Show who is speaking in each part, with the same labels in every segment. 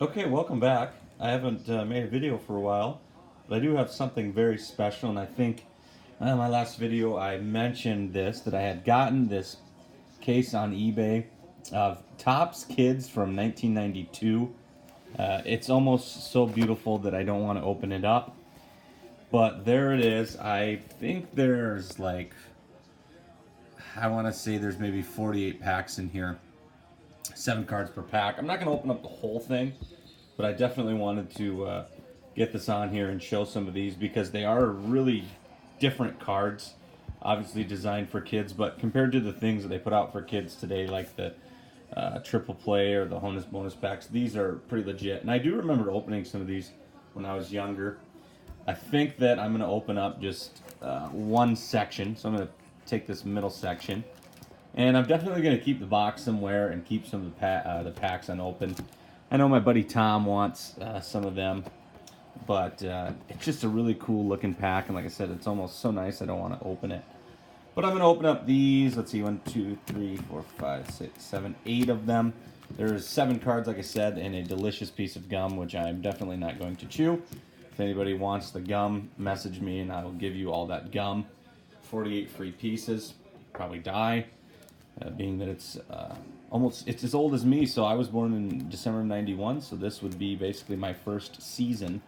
Speaker 1: Okay, welcome back. I haven't made a video for a while, but I do have something very special, and I think in my last video I mentioned this that I had gotten this case on eBay of Topps Kids from 1992. It's almost so beautiful that I don't want to open it up, but there it is. I think there's like, I want to say there's maybe 48 packs in here, 7 cards per pack. I'm not going to open up the whole thing, but I definitely wanted to get this on here and show some of these because they are really different cards, obviously designed for kids, but compared to the things that they put out for kids today, like the triple play or the bonus packs, these are pretty legit. And I do remember opening some of these when I was younger. I think that I'm going to open up just one section, so I'm going to take this middle section. And I'm definitely going to keep the box somewhere and keep some of the packs unopened. I know my buddy Tom wants some of them, but it's just a really cool looking pack. And like I said, it's almost so nice I don't want to open it. But I'm going to open up these. Let's see, 1, 2, 3, 4, 5, 6, 7, 8 of them. There's 7 cards, like I said, and a delicious piece of gum, which I'm definitely not going to chew. If anybody wants the gum, message me and I will give you all that gum. 48 free pieces. Probably die. Being that it's it's as old as me, so I was born in December of 91, so this would be basically my first season,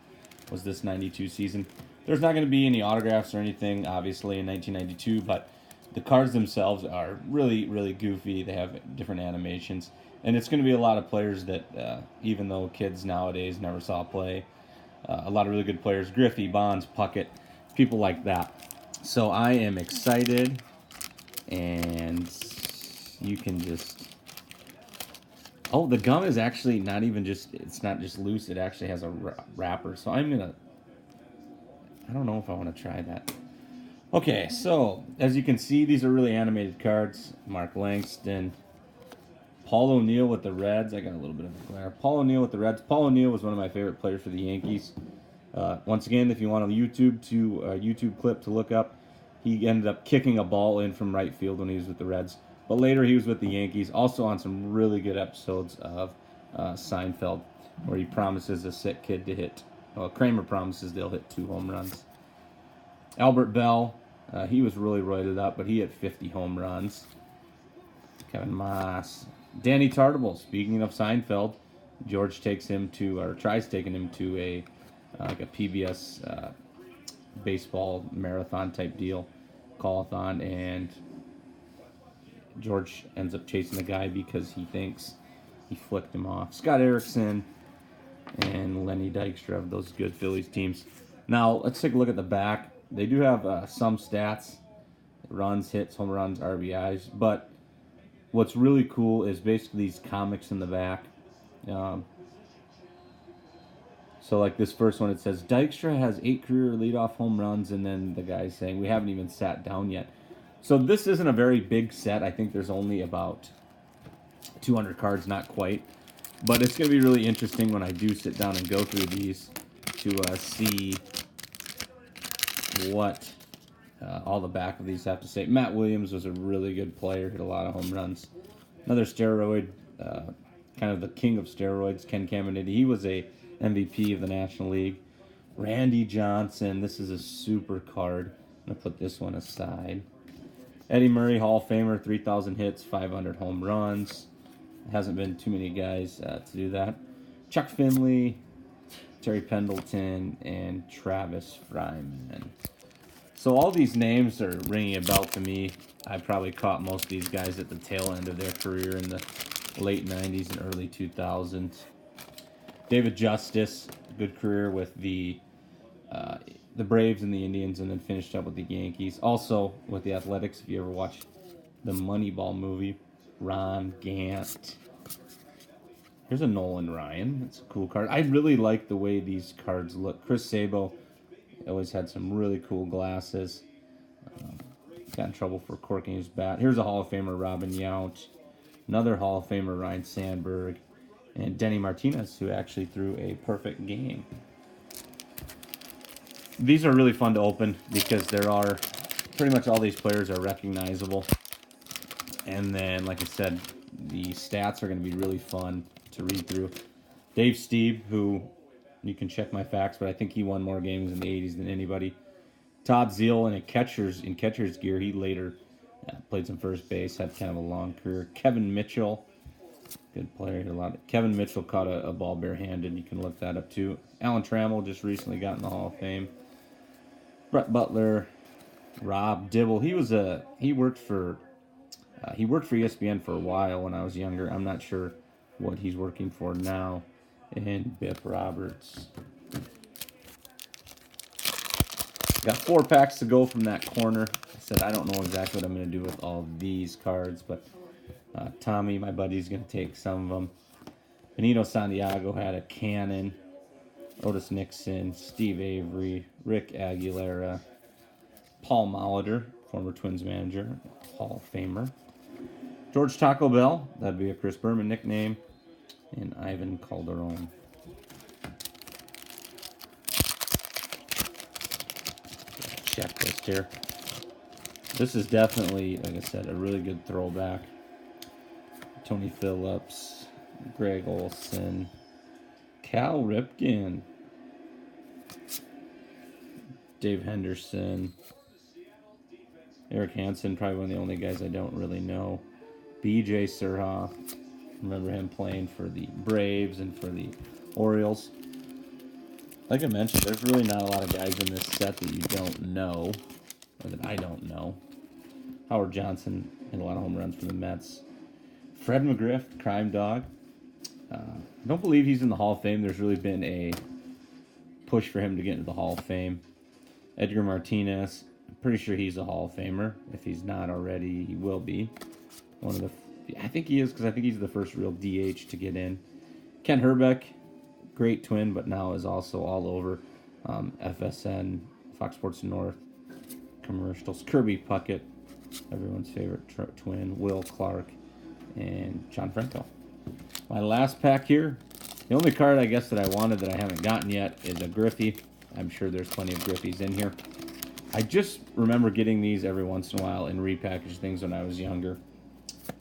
Speaker 1: was this 92 season. There's not going to be any autographs or anything, obviously, in 1992, but the cards themselves are really, really goofy. They have different animations, and it's going to be a lot of players that, even though kids nowadays never saw play, a lot of really good players, Griffey, Bonds, Puckett, people like that. So I am excited, and you can just, oh, the gum is actually not even just, it's not just loose, it actually has a wrapper. So I'm gonna, I don't know if I want to try that. Okay, so as you can see, these are really animated cards. Mark Langston, Paul O'Neill with the Reds. I got a little bit of a glare. Paul O'Neill with the Reds. Paul O'Neill was one of my favorite players for the Yankees. Once again, if you want a YouTube clip to look up, he ended up kicking a ball in from right field when he was with the Reds. But later he was with the Yankees, also on some really good episodes of Seinfeld, where he promises a sick kid to hit. Well, Kramer promises they'll hit 2 home runs. Albert Bell, he was really roided up, but he hit 50 home runs. Kevin Moss. Danny Tartabull, speaking of Seinfeld, George takes him to, or tries taking him to a like a PBS baseball marathon type deal, call-a-thon, and George ends up chasing the guy because he thinks he flicked him off. Scott Erickson and Lenny Dykstra of those good Phillies teams. Now, let's take a look at the back. They do have some stats, runs, hits, home runs, RBIs, but what's really cool is basically these comics in the back. So like this first one, it says, Dykstra has 8 career leadoff home runs, and then the guy's saying, we haven't even sat down yet. So this isn't a very big set. I think there's only about 200 cards, not quite. But it's going to be really interesting when I do sit down and go through these to see what all the back of these have to say. Matt Williams was a really good player, hit a lot of home runs. Another steroid, kind of the king of steroids, Ken Caminiti. He was a MVP of the National League. Randy Johnson, this is a super card. I'm going to put this one aside. Eddie Murray, Hall of Famer, 3,000 hits, 500 home runs. Hasn't been too many guys to do that. Chuck Finley, Terry Pendleton, and Travis Fryman. So all these names are ringing a bell to me. I probably caught most of these guys at the tail end of their career in the late 90s and early 2000s. David Justice, good career with the Braves and the Indians, and then finished up with the Yankees. Also with the Athletics, if you ever watched the Moneyball movie. Ron Gant. Here's a Nolan Ryan. That's a cool card. I really like the way these cards look. Chris Sabo always had some really cool glasses. Got in trouble for corking his bat. Here's a Hall of Famer, Robin Yount. Another Hall of Famer, Ryan Sandberg. And Denny Martinez, who actually threw a perfect game. These are really fun to open because there are pretty much all these players are recognizable. And then, like I said, the stats are going to be really fun to read through. Dave Steve, who you can check my facts, but I think he won more games in the 80s than anybody. Todd Zeal in catcher's gear. He later played some first base, had kind of a long career. Kevin Mitchell, good player. Kevin Mitchell caught a ball barehanded. You can look that up too. Alan Trammell just recently got in the Hall of Fame. Brett Butler, Rob Dibble. He worked for ESPN for a while when I was younger. I'm not sure what he's working for now. And Biff Roberts. Got 4 packs to go from that corner. I said I don't know exactly what I'm going to do with all of these cards, but Tommy, my buddy's going to take some of them. Benito Santiago had a cannon. Otis Nixon, Steve Avery, Rick Aguilera, Paul Molitor, former Twins manager, Hall of Famer. George Taco Bell, that'd be a Chris Berman nickname, and Ivan Calderon. Checklist here. This is definitely, like I said, a really good throwback. Tony Phillips, Greg Olson, Cal Ripken, Dave Henderson, Eric Hansen, probably one of the only guys I don't really know. B.J. Surhoff, remember him playing for the Braves and for the Orioles. Like I mentioned, there's really not a lot of guys in this set that you don't know, or that I don't know. Howard Johnson hit a lot of home runs for the Mets. Fred McGriff, Crime Dog. I don't believe he's in the Hall of Fame. There's really been a push for him to get into the Hall of Fame. Edgar Martinez, I'm pretty sure he's a Hall of Famer. If he's not already, he will be. I think he is, because I think he's the first real DH to get in. Ken Herbeck, great Twin, but now is also all over FSN, Fox Sports North commercials. Kirby Puckett, everyone's favorite Twin. Will Clark and John Franco. My last pack here. The only card I guess that I wanted that I haven't gotten yet is a Griffey. I'm sure there's plenty of Griffies in here. I just remember getting these every once in a while and repackaged things when I was younger.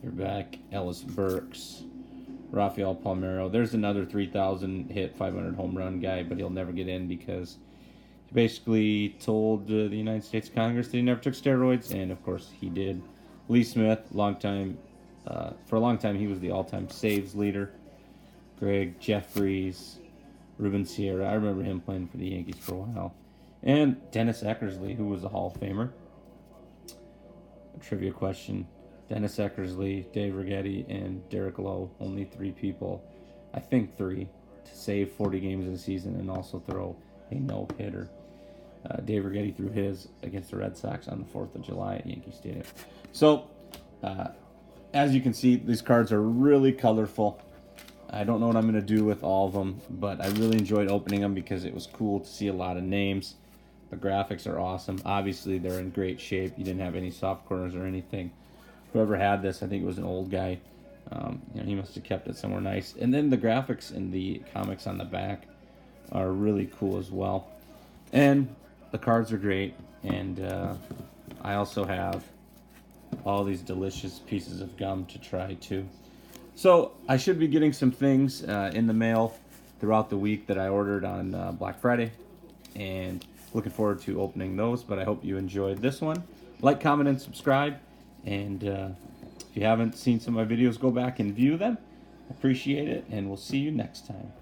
Speaker 1: You're back. Ellis Burks, Rafael Palmeiro. There's another 3,000 hit, 500 home run guy, but he'll never get in because he basically told the United States Congress that he never took steroids, and of course he did. Lee Smith, for a long time he was the all-time saves leader. Greg Jeffries, Ruben Sierra. I remember him playing for the Yankees for a while. And Dennis Eckersley, who was a Hall of Famer. A trivia question. Dennis Eckersley, Dave Righetti, and Derek Lowe. Only 3 people, I think 3, to save 40 games in a season and also throw a no-hitter. Dave Righetti threw his against the Red Sox on the 4th of July at Yankee Stadium. So, as you can see, these cards are really colorful. I don't know what I'm going to do with all of them, but I really enjoyed opening them because it was cool to see a lot of names. The graphics are awesome. Obviously, they're in great shape. You didn't have any soft corners or anything. Whoever had this, I think it was an old guy. He must have kept it somewhere nice. And then the graphics and the comics on the back are really cool as well. And the cards are great. And I also have all these delicious pieces of gum to try too. So I should be getting some things in the mail throughout the week that I ordered on Black Friday, and looking forward to opening those. But I hope you enjoyed this one. Like, comment, and subscribe. And if you haven't seen some of my videos, go back and view them. Appreciate it, and we'll see you next time.